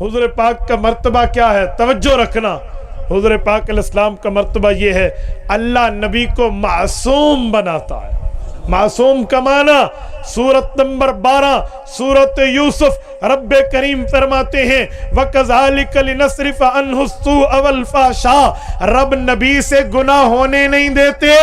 حضور پاک کا مرتبہ کیا ہے؟ توجہ رکھنا، حضور پاک علیہ السلام کا مرتبہ یہ ہے، اللہ نبی کو معصوم بناتا ہے۔ معصوم کا معنی سورت نمبر 12 سورت یوسف رب کریم فرماتے ہیں وَكَذَلِكَ لِنَصْرِفَ عَنْهُ السُّوءَ وَالْفَحْشَاءَ، رب نبی سے گناہ ہونے نہیں دیتے۔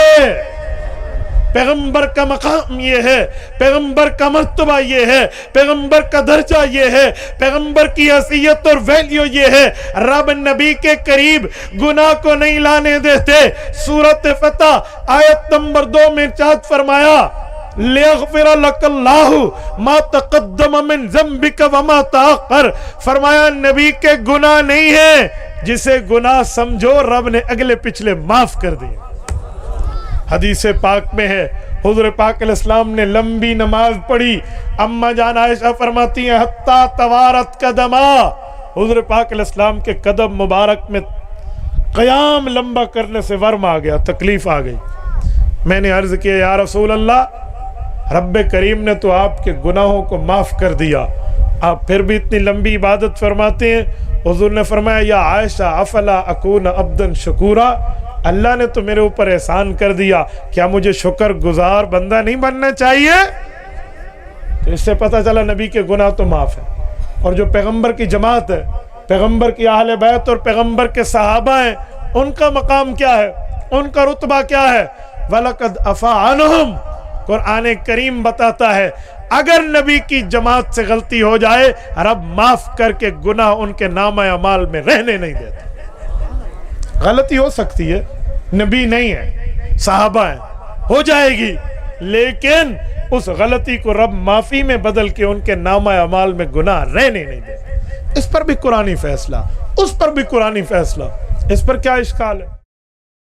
پیغمبر کا مقام یہ ہے، پیغمبر کا مرتبہ یہ ہے، پیغمبر کا درجہ یہ ہے، پیغمبر کی حیثیت اور ویلیو یہ ہے، رب نبی کے قریب گناہ کو نہیں لانے دیتے۔ سورۃ فتح آیت نمبر 2 میں ارشاد فرمایا لِيَغْفِرَ لَكَ اللَّهُ مَا تَقَدَّمَ مِنْ ذَنْبِكَ وَمَا تَأَخَّرَ، فرمایا نبی کے گناہ نہیں ہیں، جسے گناہ سمجھو رب نے اگلے پچھلے معاف کر دیے۔ حدیث پاک میں ہے حضور پاک علیہ السلام نے لمبی نماز پڑھی، اما جان عائشہ فرماتی ہیں حتیٰ توارت قدما، حضور پاک علیہ السلام کے قدم مبارک میں قیام لمبا کرنے سے ورم آ گیا، تکلیف آ گئی۔ میں نے عرض کیا یا رسول اللہ، رب کریم نے تو آپ کے گناہوں کو معاف کر دیا، آپ پھر بھی اتنی لمبی عبادت فرماتے ہیں؟ حضور نے فرمایا یا عائشہ افلا اکون عبدا شکورا، اللہ نے تو میرے اوپر احسان کر دیا، کیا مجھے شکر گزار بندہ نہیں بننا چاہیے؟ تو اس سے پتہ چلا نبی کے گناہ تو معاف ہیں۔ اور جو پیغمبر کی جماعت ہے، پیغمبر کی اہل بیت اور پیغمبر کے صحابہ ہیں، ان کا مقام کیا ہے، ان کا رتبہ کیا ہے؟ وَلَقَدْ عَفَا عَنْهُمْ، قرآن کریم بتاتا ہے اگر نبی کی جماعت سے غلطی ہو جائے رب معاف کر کے گناہ ان کے نامہ اعمال میں رہنے نہیں دیتا۔ غلطی ہو سکتی ہے، نبی نہیں ہے، صحابہ ہیں، ہو جائے گی، لیکن اس غلطی کو رب معافی میں بدل کے ان کے نامہ اعمال میں گناہ رہنے نہیں دیتا۔ اس پر بھی قرآنی فیصلہ، اس پر بھی قرآنی فیصلہ، اس پر کیا اشکال ہے؟